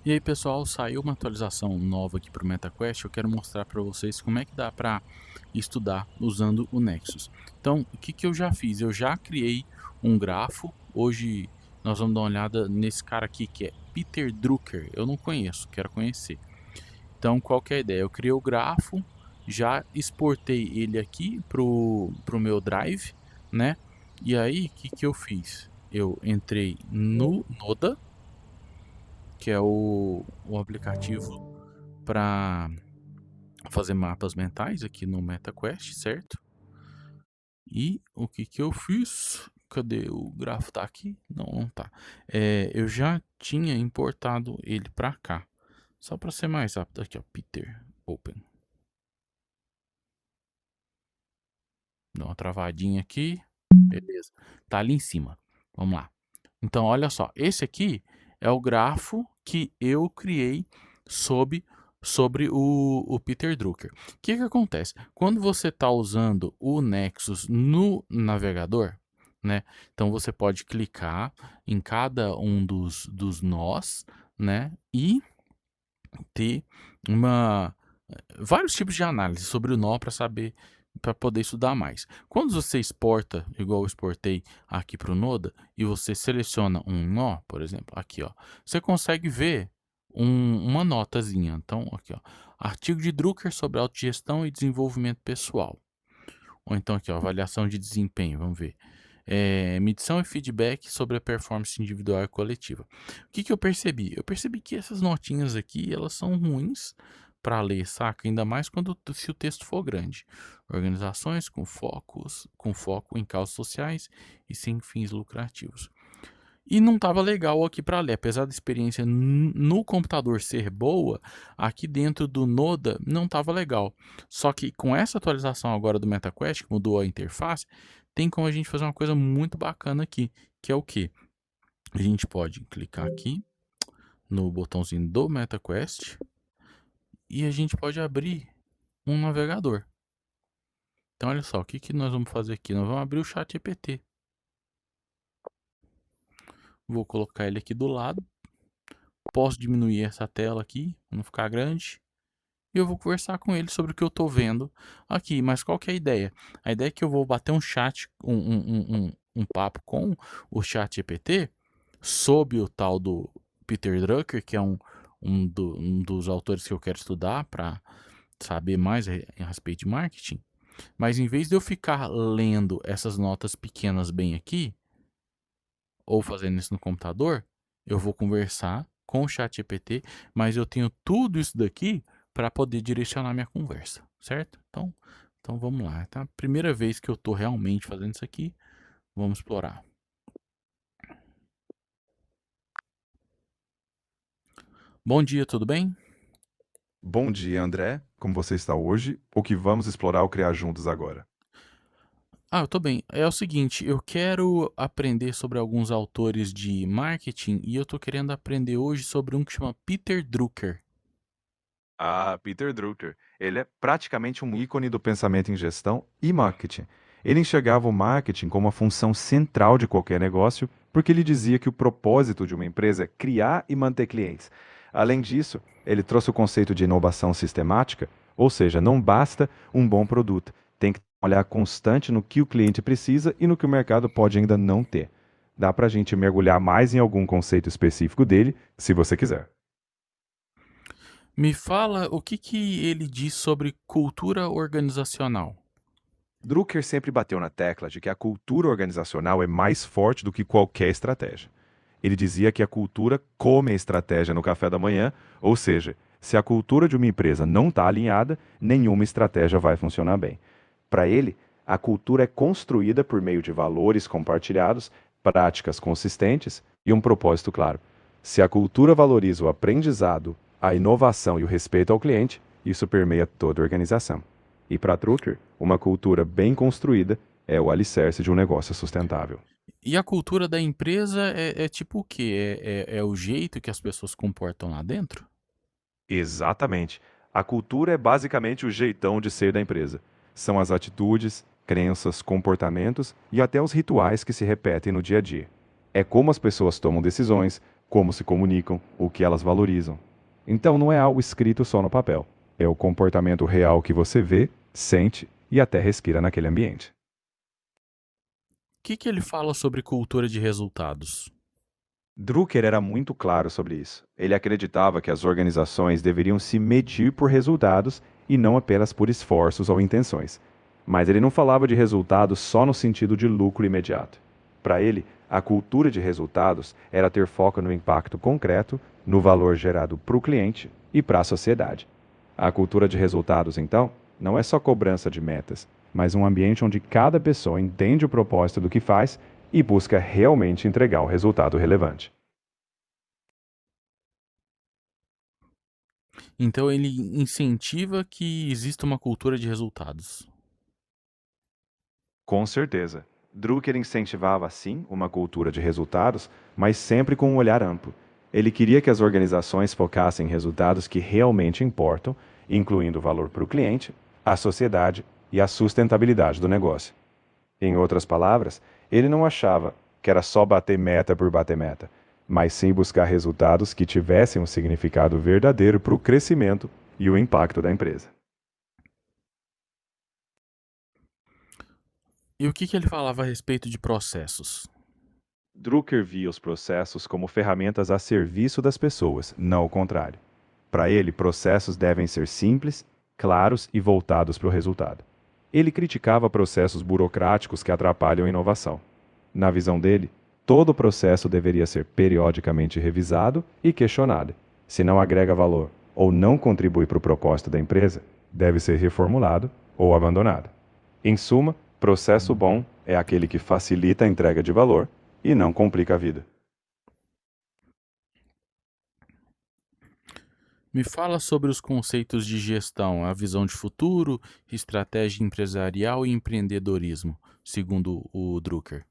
E aí, pessoal, saiu uma atualização nova aqui para o MetaQuest. Eu quero mostrar para vocês como é que dá para estudar usando o Nexus. Então, o que que eu já fiz? Eu já criei um grafo. Hoje nós vamos dar uma olhada nesse cara aqui que é Peter Drucker. Eu não conheço, quero conhecer. Então, qual que é a ideia? Eu criei o grafo, já exportei ele aqui pro meu Drive, né? E aí, o que que eu fiz? Eu entrei no Noda, que é o aplicativo para fazer mapas mentais aqui no MetaQuest, certo? E o que que eu fiz? Cadê o grafo? Tá aqui? Não, não tá. Eu já tinha importado ele para cá. Só para ser mais rápido aqui, ó, Peter Open. Dá uma travadinha aqui. Beleza. Tá ali em cima. Vamos lá. Então, olha só. Esse aqui é o grafo que eu criei sob, sobre o Peter Drucker. O que que acontece? Quando você está usando o Nexus no navegador, né? Então, você pode clicar em cada um dos nós, né? E ter uma vários tipos de análise sobre o nó para saber, para poder estudar mais. Quando você exporta, igual eu exportei aqui para o Noda, e você seleciona um nó, por exemplo, aqui ó, você consegue ver uma notazinha. Então, aqui ó, artigo de Drucker sobre autogestão e desenvolvimento pessoal. Ou então aqui ó, avaliação de desempenho, vamos ver. Medição e feedback sobre a performance individual e coletiva. O que que eu percebi? Eu percebi que essas notinhas aqui, elas são ruins para ler, saca? Ainda mais quando se o texto for grande. Organizações com foco em causas sociais e sem fins lucrativos. E não estava legal aqui para ler, apesar da experiência no computador ser boa, aqui dentro do Noda não estava legal. Só que com essa atualização agora do MetaQuest, que mudou a interface, tem como a gente fazer uma coisa muito bacana aqui, que é o que? A gente pode clicar aqui no botãozinho do MetaQuest e a gente pode abrir um navegador. Então olha só, o que que nós vamos fazer aqui? Nós vamos abrir o ChatGPT. Vou colocar ele aqui do lado. Posso diminuir essa tela aqui, para não ficar grande. E eu vou conversar com ele sobre o que eu estou vendo aqui. Mas qual que é a ideia? A ideia é que eu vou bater um chat, um papo com o chat GPT sobre o tal do Peter Drucker, que é um dos autores que eu quero estudar para saber mais a respeito de marketing. Mas em vez de eu ficar lendo essas notas pequenas bem aqui, ou fazendo isso no computador, eu vou conversar com o chat GPT, mas eu tenho tudo isso daqui para poder direcionar minha conversa, certo? Então vamos lá, tá? Primeira vez que eu estou realmente fazendo isso aqui, vamos explorar. Bom dia, tudo bem? Bom dia, André. Como você está hoje? O que vamos explorar ou criar juntos agora? Eu tô bem. É o seguinte, eu quero aprender sobre alguns autores de marketing e eu tô querendo aprender hoje sobre um que chama Peter Drucker. Peter Drucker. Ele é praticamente um ícone do pensamento em gestão e marketing. Ele enxergava o marketing como a função central de qualquer negócio, porque ele dizia que o propósito de uma empresa é criar e manter clientes. Além disso, ele trouxe o conceito de inovação sistemática, ou seja, não basta um bom produto, tem que ter um olhar constante no que o cliente precisa e no que o mercado pode ainda não ter. Dá para a gente mergulhar mais em algum conceito específico dele, se você quiser. Me fala o que que ele diz sobre cultura organizacional. Drucker sempre bateu na tecla de que a cultura organizacional é mais forte do que qualquer estratégia. Ele dizia que a cultura come a estratégia no café da manhã, ou seja, se a cultura de uma empresa não está alinhada, nenhuma estratégia vai funcionar bem. Para ele, a cultura é construída por meio de valores compartilhados, práticas consistentes e um propósito claro. Se a cultura valoriza o aprendizado, a inovação e o respeito ao cliente, isso permeia toda a organização. E para Drucker, uma cultura bem construída é o alicerce de um negócio sustentável. E a cultura da empresa é tipo o quê? É o jeito que as pessoas se comportam lá dentro? Exatamente. A cultura é basicamente o jeitão de ser da empresa. São as atitudes, crenças, comportamentos e até os rituais que se repetem no dia a dia. É como as pessoas tomam decisões, como se comunicam, o que elas valorizam. Então não é algo escrito só no papel. É o comportamento real que você vê, sente e até respira naquele ambiente. Que ele fala sobre cultura de resultados? Drucker era muito claro sobre isso. Ele acreditava que as organizações deveriam se medir por resultados e não apenas por esforços ou intenções. Mas ele não falava de resultados só no sentido de lucro imediato. Para ele, a cultura de resultados era ter foco no impacto concreto, no valor gerado para o cliente e para a sociedade. A cultura de resultados, então, não é só cobrança de metas, mas um ambiente onde cada pessoa entende o propósito do que faz e busca realmente entregar o resultado relevante. Então ele incentiva que exista uma cultura de resultados. Com certeza. Drucker incentivava, sim, uma cultura de resultados, mas sempre com um olhar amplo. Ele queria que as organizações focassem em resultados que realmente importam, incluindo o valor para o cliente, a sociedade e a sustentabilidade do negócio. Em outras palavras, ele não achava que era só bater meta por bater meta, mas sim buscar resultados que tivessem um significado verdadeiro para o crescimento e o impacto da empresa. E o que ele falava a respeito de processos? Drucker via os processos como ferramentas a serviço das pessoas, não o contrário. Para ele, processos devem ser simples, claros e voltados para o resultado. Ele criticava processos burocráticos que atrapalham a inovação. Na visão dele, todo processo deveria ser periodicamente revisado e questionado. Se não agrega valor ou não contribui para o propósito da empresa, deve ser reformulado ou abandonado. Em suma, processo bom é aquele que facilita a entrega de valor e não complica a vida. Me fala sobre os conceitos de gestão, a visão de futuro, estratégia empresarial e empreendedorismo, segundo o Drucker.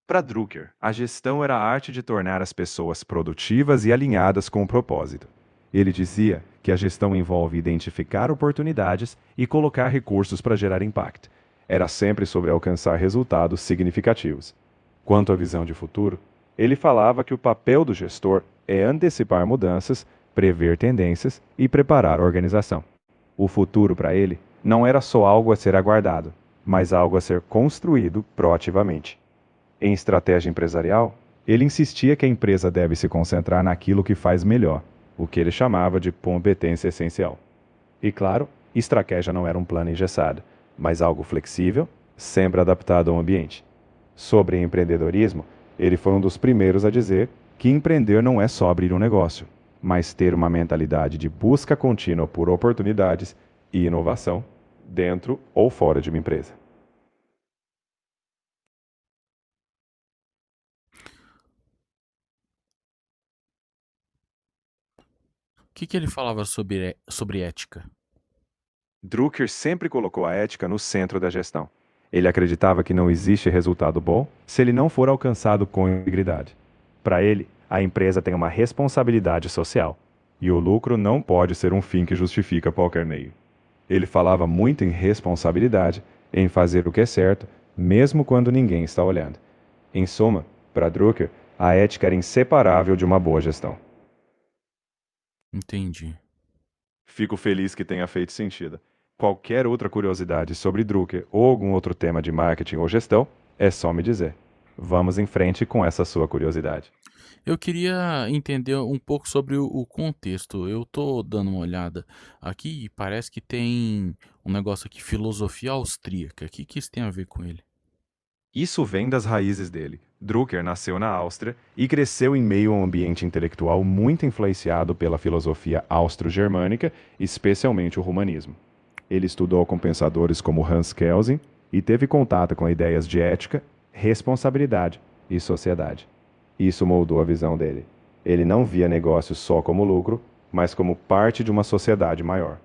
Para Drucker, a gestão era a arte de tornar as pessoas produtivas e alinhadas com o propósito. Ele dizia que a gestão envolve identificar oportunidades e colocar recursos para gerar impacto. Era sempre sobre alcançar resultados significativos. Quanto à visão de futuro, ele falava que o papel do gestor é antecipar mudanças, prever tendências e preparar a organização. O futuro, para ele, não era só algo a ser aguardado, mas algo a ser construído proativamente. Em estratégia empresarial, ele insistia que a empresa deve se concentrar naquilo que faz melhor, o que ele chamava de competência essencial. E claro, estratégia não era um plano engessado, mas algo flexível, sempre adaptado ao ambiente. Sobre empreendedorismo, ele foi um dos primeiros a dizer que empreender não é só abrir um negócio, mas ter uma mentalidade de busca contínua por oportunidades e inovação dentro ou fora de uma empresa. O que ele falava sobre ética? Drucker sempre colocou a ética no centro da gestão. Ele acreditava que não existe resultado bom se ele não for alcançado com integridade. Para ele, a empresa tem uma responsabilidade social, e o lucro não pode ser um fim que justifica qualquer meio. Ele falava muito em responsabilidade, em fazer o que é certo, mesmo quando ninguém está olhando. Em suma, para Drucker, a ética era inseparável de uma boa gestão. Entendi. Fico feliz que tenha feito sentido. Qualquer outra curiosidade sobre Drucker ou algum outro tema de marketing ou gestão, é só me dizer. Vamos em frente com essa sua curiosidade. Eu queria entender um pouco sobre o contexto. Eu tô dando uma olhada aqui e parece que tem um negócio aqui, filosofia austríaca. O que isso tem a ver com ele? Isso vem das raízes dele. Drucker nasceu na Áustria e cresceu em meio a um ambiente intelectual muito influenciado pela filosofia austro-germânica, especialmente o humanismo. Ele estudou com pensadores como Hans Kelsen e teve contato com ideias de ética, responsabilidade e sociedade. Isso moldou a visão dele. Ele não via negócios só como lucro, mas como parte de uma sociedade maior.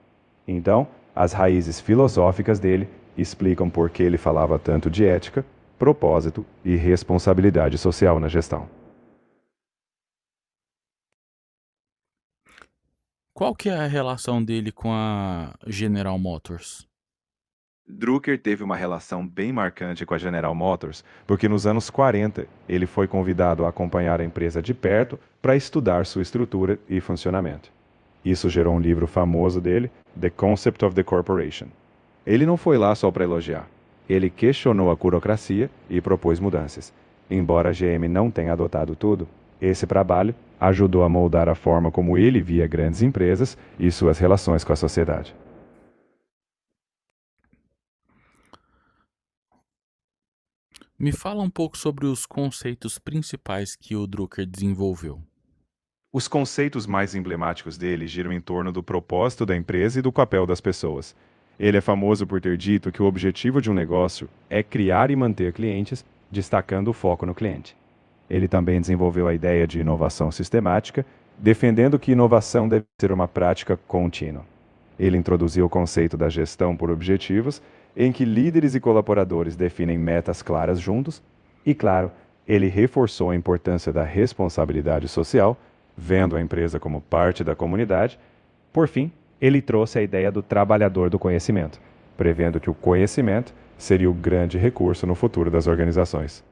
Então, as raízes filosóficas dele explicam por que ele falava tanto de ética, propósito e responsabilidade social na gestão. Qual que é a relação dele com a General Motors? Drucker teve uma relação bem marcante com a General Motors, porque nos anos 40 ele foi convidado a acompanhar a empresa de perto para estudar sua estrutura e funcionamento. Isso gerou um livro famoso dele, The Concept of the Corporation. Ele não foi lá só para elogiar. Ele questionou a burocracia e propôs mudanças. Embora a GM não tenha adotado tudo, esse trabalho ajudou a moldar a forma como ele via grandes empresas e suas relações com a sociedade. Me fala um pouco sobre os conceitos principais que o Drucker desenvolveu. Os conceitos mais emblemáticos dele giram em torno do propósito da empresa e do papel das pessoas. Ele é famoso por ter dito que o objetivo de um negócio é criar e manter clientes, destacando o foco no cliente. Ele também desenvolveu a ideia de inovação sistemática, defendendo que inovação deve ser uma prática contínua. Ele introduziu o conceito da gestão por objetivos, em que líderes e colaboradores definem metas claras juntos, e, claro, ele reforçou a importância da responsabilidade social, vendo a empresa como parte da comunidade. Por fim, ele trouxe a ideia do trabalhador do conhecimento, prevendo que o conhecimento seria o grande recurso no futuro das organizações.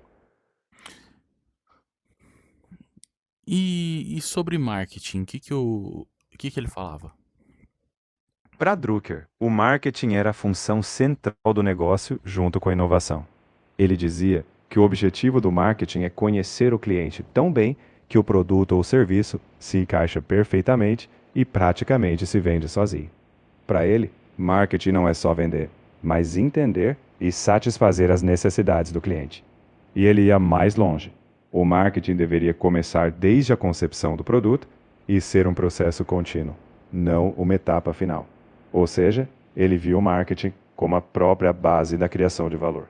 E sobre marketing, o que que ele falava? Para Drucker, o marketing era a função central do negócio junto com a inovação. Ele dizia que o objetivo do marketing é conhecer o cliente tão bem que o produto ou serviço se encaixa perfeitamente e praticamente se vende sozinho. Para ele, marketing não é só vender, mas entender e satisfazer as necessidades do cliente. E ele ia mais longe. O marketing deveria começar desde a concepção do produto e ser um processo contínuo, não uma etapa final. Ou seja, ele viu o marketing como a própria base da criação de valor.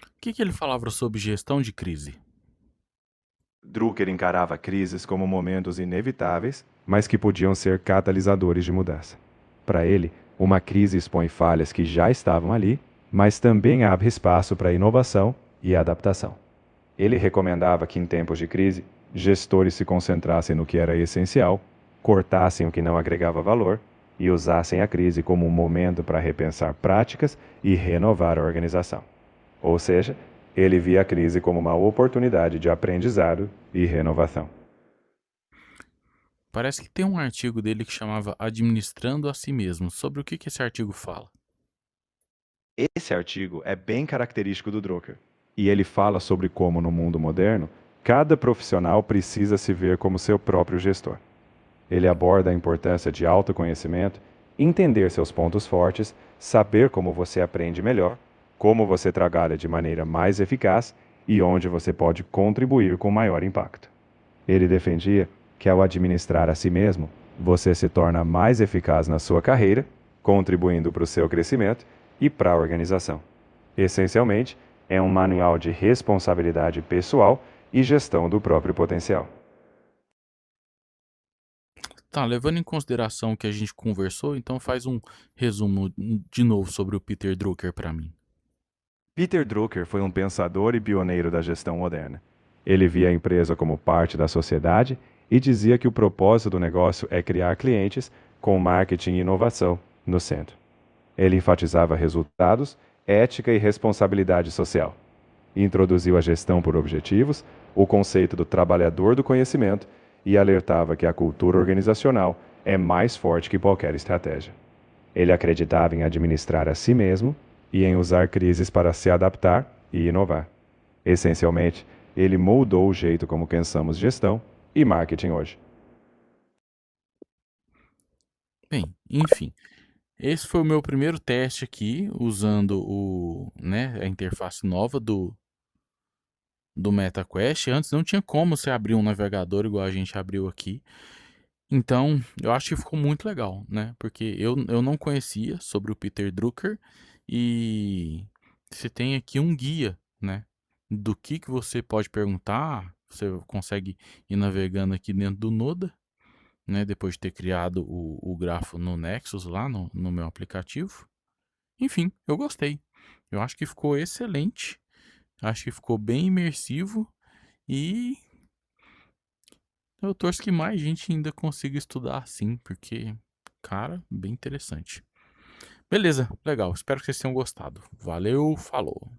O que que ele falava sobre gestão de crise? Drucker encarava crises como momentos inevitáveis, mas que podiam ser catalisadores de mudança. Para ele, uma crise expõe falhas que já estavam ali, mas também abre espaço para inovação e adaptação. Ele recomendava que, em tempos de crise, gestores se concentrassem no que era essencial, cortassem o que não agregava valor e usassem a crise como um momento para repensar práticas e renovar a organização. Ou seja, ele via a crise como uma oportunidade de aprendizado e renovação. Parece que tem um artigo dele que chamava Administrando a Si Mesmo. Sobre o que que esse artigo fala? Esse artigo é bem característico do Drucker, e ele fala sobre como, no mundo moderno, cada profissional precisa se ver como seu próprio gestor. Ele aborda a importância de autoconhecimento, entender seus pontos fortes, saber como você aprende melhor, como você trabalha de maneira mais eficaz e onde você pode contribuir com maior impacto. Ele defendia que, ao administrar a si mesmo, você se torna mais eficaz na sua carreira, contribuindo para o seu crescimento e para a organização. Essencialmente, é um manual de responsabilidade pessoal e gestão do próprio potencial. Tá, levando em consideração o que a gente conversou, então faz um resumo de novo sobre o Peter Drucker para mim. Peter Drucker foi um pensador e pioneiro da gestão moderna. Ele via a empresa como parte da sociedade e dizia que o propósito do negócio é criar clientes com marketing e inovação no centro. Ele enfatizava resultados, ética e responsabilidade social. Introduziu a gestão por objetivos, o conceito do trabalhador do conhecimento e alertava que a cultura organizacional é mais forte que qualquer estratégia. Ele acreditava em administrar a si mesmo e em usar crises para se adaptar e inovar. Essencialmente, ele moldou o jeito como pensamos gestão e marketing hoje. Bem, enfim, esse foi o meu primeiro teste aqui, usando a interface nova do MetaQuest. Antes não tinha como você abrir um navegador igual a gente abriu aqui. Então, eu acho que ficou muito legal, né? Porque eu não conhecia sobre o Peter Drucker e você tem aqui um guia, né? Do que você pode perguntar. Você consegue ir navegando aqui dentro do Noda, né? Depois de ter criado o grafo no Nexus lá no meu aplicativo. Enfim, eu gostei. Eu acho que ficou excelente. Acho que ficou bem imersivo e Eu torço que mais gente ainda consiga estudar assim, porque, cara, bem interessante. Beleza, legal. Espero que vocês tenham gostado. Valeu, falou.